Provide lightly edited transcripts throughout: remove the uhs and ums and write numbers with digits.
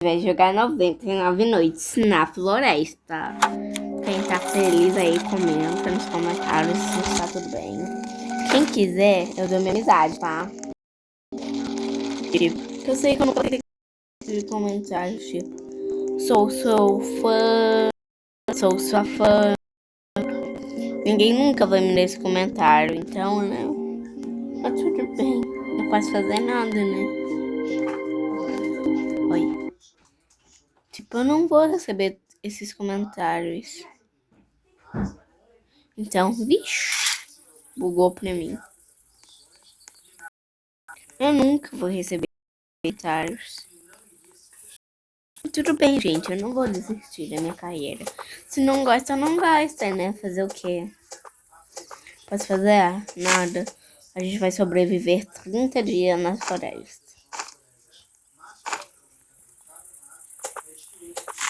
vai jogar 99 noites na floresta. Quem tá feliz aí, comenta nos comentários se está tudo bem. Quem quiser, eu dou minha amizade, tá? Tipo, eu sei que eu não vou ter de comentários, tipo, sou seu fã, sou sua fã. Ninguém nunca vai me dar esse comentário, então, né? Tá tudo bem. Não posso fazer nada, né? Oi. Tipo, eu não vou receber esses comentários. Então, vixi, bugou pra mim. Eu nunca vou receber comentários. Tudo bem, gente, eu não vou desistir da minha carreira. Se não gosta, não gosta, né? Fazer o quê? Posso fazer? Nada. A gente vai sobreviver 30 dias na floresta.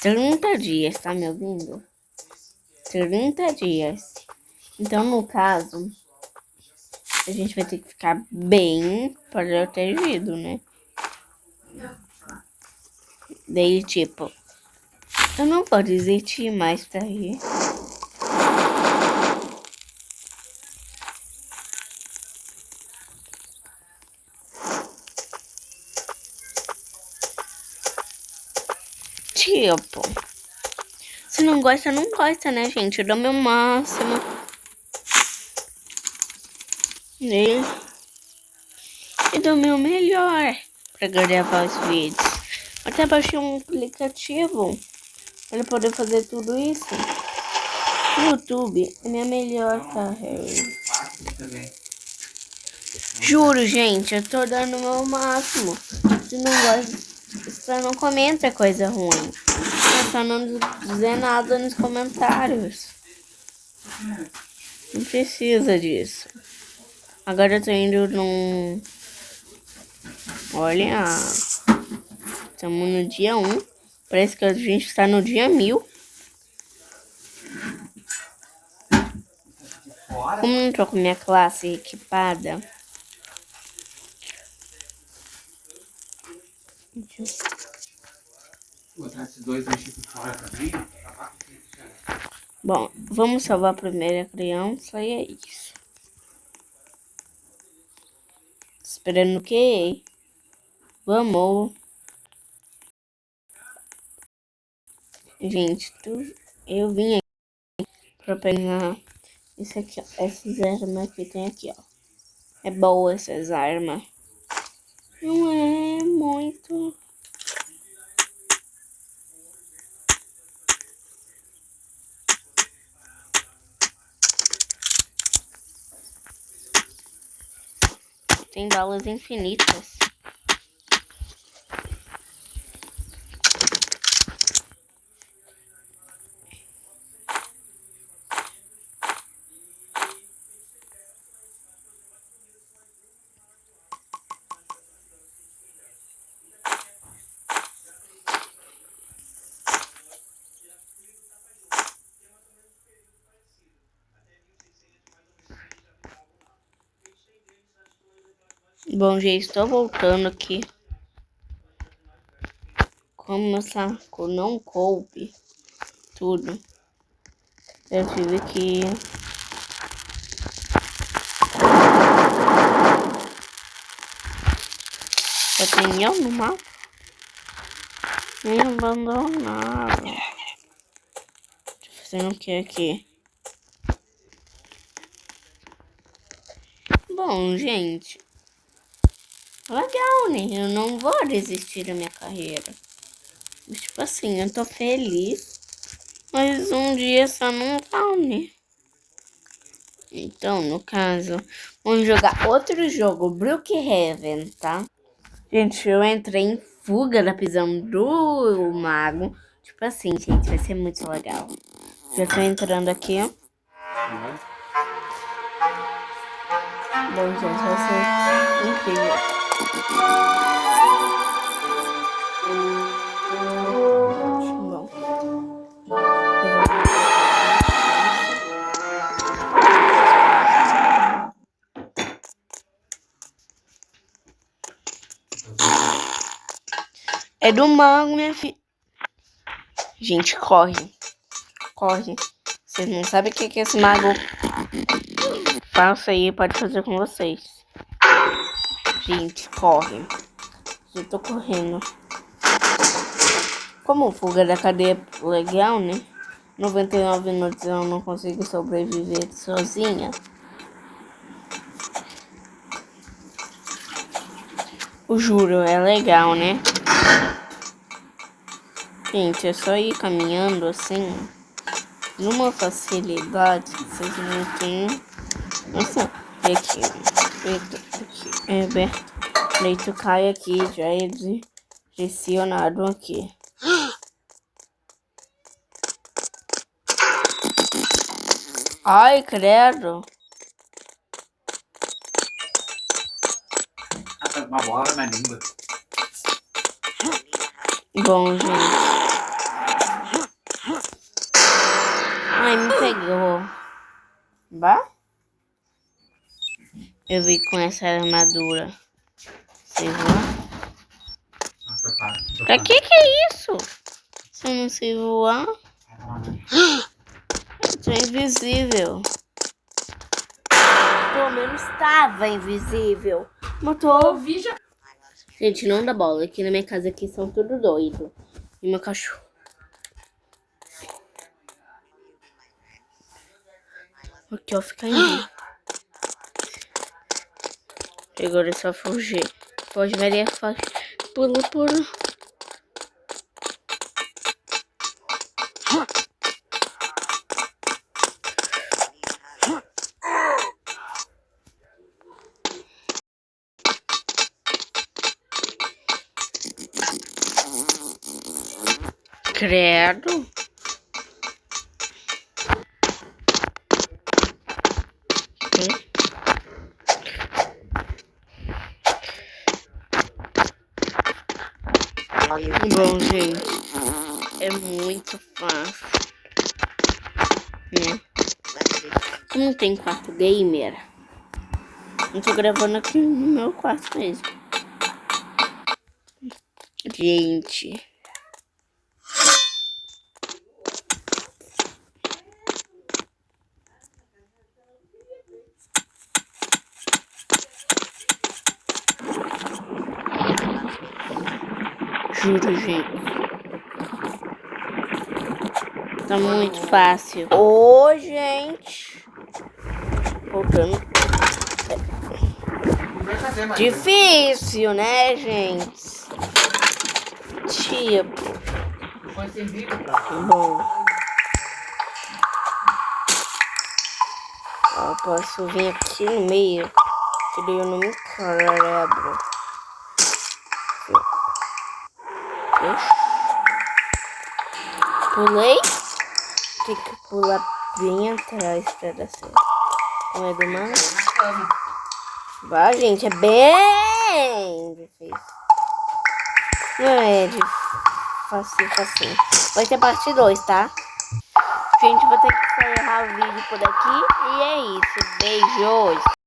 30 dias, tá me ouvindo? 30 dias. Então, no caso, a gente vai ter que ficar bem protegido, né? Daí, tipo, eu não vou desistir mais daí. Tipo, se não gosta, não gosta, né, gente? Eu dou meu máximo. E dou meu melhor pra gravar os vídeos. Até baixei um aplicativo para poder fazer tudo isso. O YouTube é minha melhor carreira. Juro, gente, eu tô dando o meu máximo. Se não gosta, só não comenta coisa ruim. É só não dizer nada nos comentários. Não precisa disso. Agora eu tô indo num... Olha, estamos no dia 1. Parece que a gente está no dia 1000. Como não tô com minha classe equipada... Bom, vamos salvar a primeira criança e é isso. Esperando o quê? Vamos. Gente, eu vim aqui pra pegar isso aqui, ó. Essas armas que tem aqui, ó. É boa essas armas. Não é muito... Tem balas infinitas. Bom, já estou voltando aqui. Como meu saco não coube tudo, eu tive que... Só tem eu no mapa? Me abandonaram. Tô fazendo o que aqui? Bom, gente... Legal, né? Eu não vou desistir da minha carreira. Mas, tipo assim, eu tô feliz. Mas um dia só não tá, né? Então, no caso, vamos jogar outro jogo, Brookhaven, tá? Gente, eu entrei em fuga da prisão do mago. Tipo assim, gente, vai ser muito legal. Já tô entrando aqui. Bom, gente, vai ser incrível. É do mango, minha filha. Gente, corre. Corre. Vocês não sabem o que esse mago faça aí, pode fazer com vocês. Gente, corre. Eu tô correndo. Como fuga da cadeia é legal, né? 99 minutos eu não consigo sobreviver sozinha. Eu juro, é legal, né? Gente, é só ir caminhando assim, numa facilidade, vocês não têm noção. E aqui, é aberto. Daí tu cai aqui, já é direcionado aqui. Ai, credo. Uma bola na língua. Bom, gente. Ai, me pegou. Bah? Eu vi com essa armadura. Sei lá. Pra que é isso? Se eu não sei voar? Eu tô invisível. Pelo menos estava invisível. Matou. Gente, não dá bola. Aqui na minha casa aqui são tudo doido. E meu cachorro. Aqui, ó, fica indo. Agora é só fugir. Foge, Maria, foge. Pula, pula. Credo. Bom, gente, é muito fácil, né? Como tem quarto gamer, eu tô gravando aqui no meu quarto mesmo. Gente, juro, gente, tá muito fácil. Ô, gente, voltando. Difícil, né, gente? Tipo, bom, eu posso vir aqui no meio, que daí eu não me quebro. Pulei, tem que pular bem atrás pra dar certo. Não é do mar? Vai, gente, é bem difícil. Não é fácil. Vai ter parte 2, tá? Gente, vou ter que encerrar o vídeo por aqui. E é isso. Beijos.